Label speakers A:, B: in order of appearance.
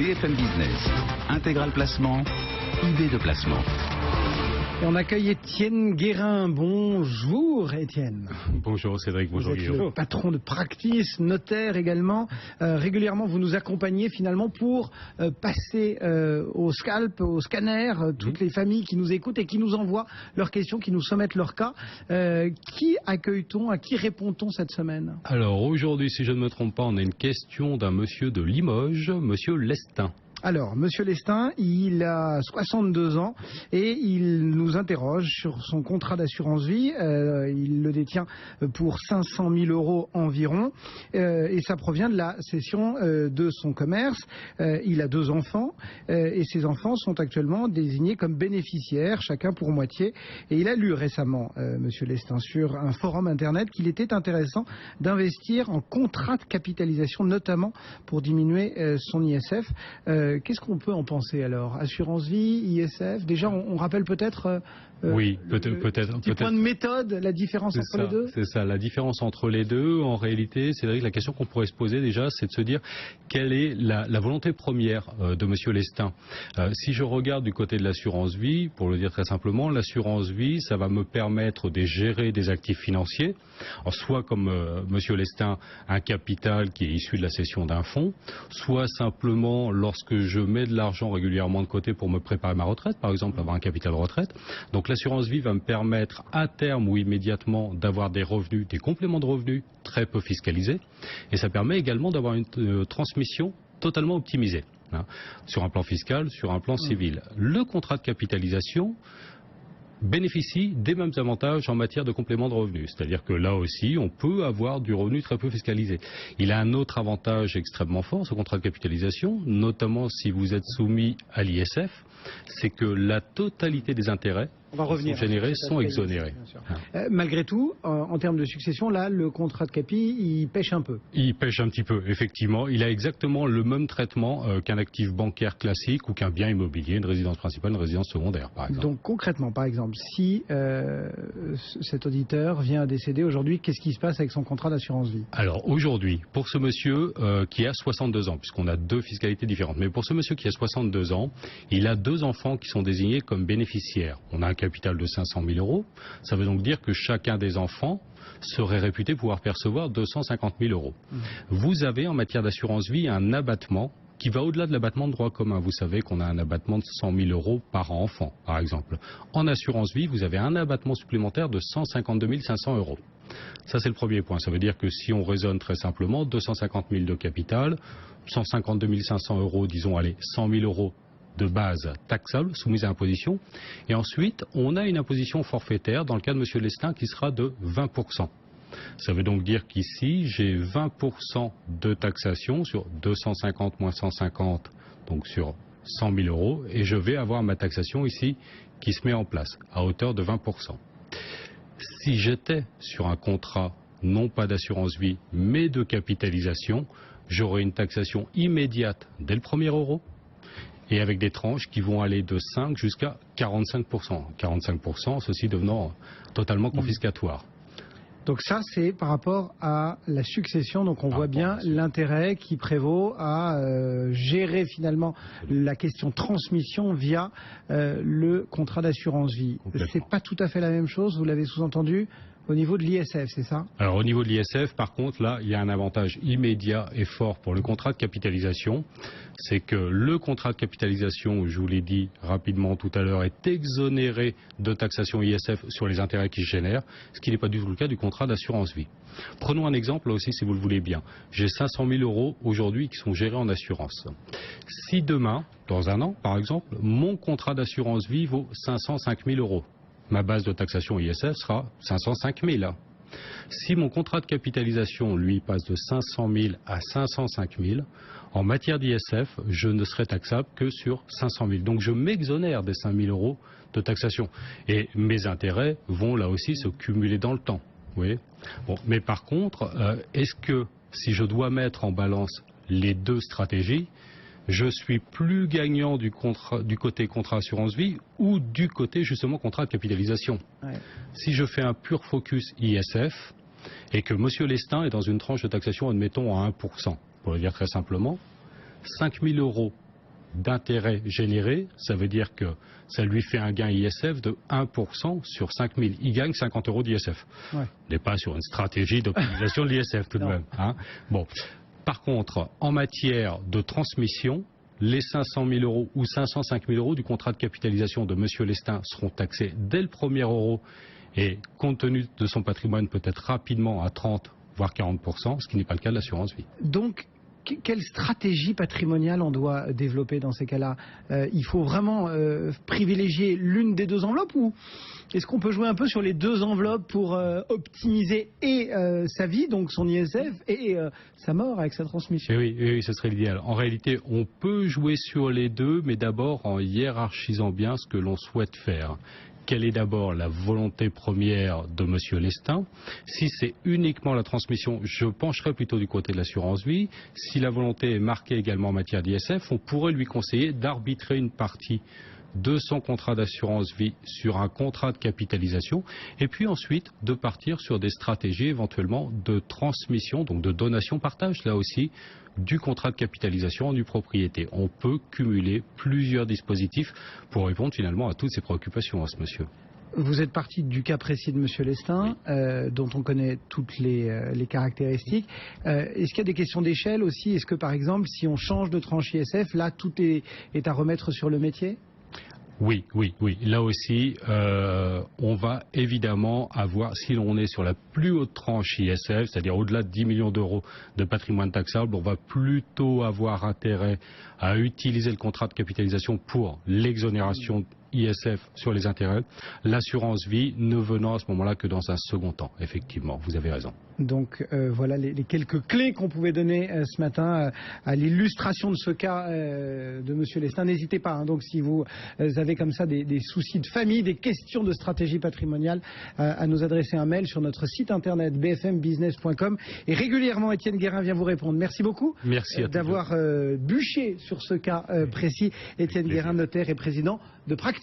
A: BFM Business. Intégral placement, idée de placement.
B: Et on accueille Étienne Guérin. Bonjour Étienne.
C: Bonjour Cédric, bonjour
B: Guillaume. Vous êtes le patron de Practice, notaire également. Régulièrement, vous nous accompagnez finalement pour passer au scalp, au scanner, toutes les familles qui nous écoutent et qui nous envoient leurs questions, qui nous soumettent leurs cas. Qui accueille-t-on, à qui répond-on cette semaine?
C: Alors aujourd'hui, si je ne me trompe pas, on a une question d'un monsieur de Limoges, monsieur Lestin.
B: Alors, monsieur Lestin, il a 62 ans et il nous interroge sur son contrat d'assurance vie. Il le détient pour 500 000 € environ et ça provient de la cession de son commerce. Il a 2 enfants et ces enfants sont actuellement désignés comme bénéficiaires, chacun pour moitié. Et il a lu récemment, monsieur Lestin, sur un forum internet qu'il était intéressant d'investir en contrat de capitalisation, notamment pour diminuer son ISF. Qu'est-ce qu'on peut en penser alors? Assurance vie, ISF, déjà on rappelle peut-être
C: oui, peut-être.
B: Point de méthode, la différence entre les deux?
C: C'est ça, la différence entre les deux, en réalité, c'est vrai que la question qu'on pourrait se poser déjà, c'est de se dire quelle est la volonté première de monsieur Lestin. Si je regarde du côté de l'assurance vie, pour le dire très simplement, l'assurance vie, ça va me permettre de gérer des actifs financiers, soit comme monsieur Lestin, un capital qui est issu de la cession d'un fonds, soit simplement lorsque je mets de l'argent régulièrement de côté pour me préparer ma retraite, par exemple avoir un capital retraite. Donc l'assurance vie va me permettre à terme ou immédiatement d'avoir des revenus, des compléments de revenus très peu fiscalisés, et ça permet également d'avoir une transmission totalement optimisée, sur un plan fiscal, sur un plan civil. Le contrat de capitalisation bénéficie des mêmes avantages en matière de complément de revenus. C'est-à-dire que là aussi, on peut avoir du revenu très peu fiscalisé. Il a un autre avantage extrêmement fort, ce contrat de capitalisation, notamment si vous êtes soumis à l'ISF, c'est que la totalité des intérêts qui sont générés sont exonérés.
B: Malgré tout, en termes de succession, là, le contrat de capi, il pêche un peu.
C: Il pêche un petit peu, effectivement. Il a exactement le même traitement qu'un actif bancaire classique ou qu'un bien immobilier, une résidence principale, une résidence secondaire, par exemple.
B: Donc concrètement, par exemple, si cet auditeur vient à décéder aujourd'hui, qu'est-ce qui se passe avec son contrat d'assurance vie?
C: Alors aujourd'hui, pour ce monsieur qui a 62 ans, puisqu'on a 2 fiscalités différentes, mais pour ce monsieur qui a 62 ans, il a 2 enfants qui sont désignés comme bénéficiaires. On a un capital de 500 000 €. Ça veut donc dire que chacun des enfants serait réputé pouvoir percevoir 250 000 €. Vous avez en matière d'assurance vie un abattement qui va au-delà de l'abattement de droit commun. Vous savez qu'on a un abattement de 100 000 € par enfant, par exemple. En assurance vie, vous avez un abattement supplémentaire de 152 500 €. Ça, c'est le premier point. Ça veut dire que si on raisonne très simplement, 250 000 de capital, 152 500 €, disons, allez, 100 000 € de base taxable, soumise à imposition. Et ensuite, on a une imposition forfaitaire, dans le cas de M. Lestin, qui sera de 20%. Ça veut donc dire qu'ici, j'ai 20% de taxation sur 250 moins 150, donc sur 100 000 €, et je vais avoir ma taxation ici qui se met en place, à hauteur de 20%. Si j'étais sur un contrat, non pas d'assurance vie, mais de capitalisation, j'aurais une taxation immédiate dès le premier euro, et avec des tranches qui vont aller de 5 jusqu'à 45%. 45%, ceci devenant totalement confiscatoire.
B: Donc ça, c'est par rapport à la succession. Donc on voit bien l'intérêt qui prévaut à gérer finalement la question transmission via le contrat d'assurance vie. C'est pas tout à fait la même chose, vous l'avez sous-entendu, au niveau de l'ISF, c'est ça?
C: Alors au niveau de l'ISF, par contre, là, il y a un avantage immédiat et fort pour le contrat de capitalisation. C'est que le contrat de capitalisation, je vous l'ai dit rapidement tout à l'heure, est exonéré de taxation ISF sur les intérêts qu'il génère, ce qui n'est pas du tout le cas du contrat d'assurance vie. Prenons un exemple là aussi si vous le voulez bien. J'ai 500 000 € aujourd'hui qui sont gérés en assurance. Si demain, dans un an par exemple, mon contrat d'assurance vie vaut 505 000 €, ma base de taxation ISF sera 505 000. Si mon contrat de capitalisation, lui, passe de 500 000 à 505 000, en matière d'ISF, je ne serai taxable que sur 500 000. Donc je m'exonère des 5 000 € de taxation. Et mes intérêts vont là aussi se cumuler dans le temps. Vous voyez ? Bon, mais par contre, est-ce que si je dois mettre en balance les deux stratégies, je suis plus gagnant du côté contrat assurance vie ou du côté justement contrat de capitalisation. Si je fais un pur focus ISF et que M. Lestin est dans une tranche de taxation, admettons, à 1%, pour le dire très simplement, 5 000 € d'intérêt généré, ça veut dire que ça lui fait un gain ISF de 1% sur 5 000. Il gagne 50 € d'ISF. Ouais. On n'est pas sur une stratégie d'optimisation de l'ISF tout de même. Hein. Bon. Par contre, en matière de transmission, les 500 000 € ou 505 000 € du contrat de capitalisation de M. Lestin seront taxés dès le premier euro et compte tenu de son patrimoine peut-être rapidement à 30 voire 40%, ce qui n'est pas le cas de l'assurance vie.
B: Donc, quelle stratégie patrimoniale on doit développer dans ces cas-là? Il faut vraiment privilégier l'une des deux enveloppes ou est-ce qu'on peut jouer un peu sur les deux enveloppes pour optimiser et sa vie, donc son ISF, et sa mort avec sa transmission?
C: Oui, ce serait l'idéal. En réalité, on peut jouer sur les deux, mais d'abord en hiérarchisant bien ce que l'on souhaite faire. Quelle est d'abord la volonté première de M. Lestin? Si c'est uniquement la transmission, je pencherai plutôt du côté de l'assurance vie. Si la volonté est marquée également en matière d'ISF, on pourrait lui conseiller d'arbitrer une partie de son contrat d'assurance vie sur un contrat de capitalisation et puis ensuite de partir sur des stratégies éventuellement de transmission, donc de donation-partage là aussi du contrat de capitalisation en propriété. On peut cumuler plusieurs dispositifs pour répondre finalement à toutes ces préoccupations à ce monsieur.
B: Vous êtes parti du cas précis de M. Lestin, oui. Dont on connaît toutes les caractéristiques. Est-ce qu'il y a des questions d'échelle aussi? Est-ce que par exemple, si on change de tranche ISF, là tout est à remettre sur le métier?
C: Oui. Là aussi, on va évidemment avoir, si l'on est sur la plus haute tranche ISF, c'est-à-dire au-delà de 10 millions d'euros de patrimoine taxable, on va plutôt avoir intérêt à utiliser le contrat de capitalisation pour l'exonération ISF sur les intérêts, l'assurance vie ne venant à ce moment-là que dans un second temps. Effectivement, vous avez raison.
B: Donc voilà les quelques clés qu'on pouvait donner ce matin à l'illustration de ce cas de M. Lestin. N'hésitez pas, hein, donc si vous avez comme ça des soucis de famille, des questions de stratégie patrimoniale, à nous adresser un mail sur notre site internet bfmbusiness.com et régulièrement Étienne Guérin vient vous répondre. Merci beaucoup.
C: Merci
B: d'avoir bûché sur ce cas précis. Étienne Guérin, notaire et président de Practis.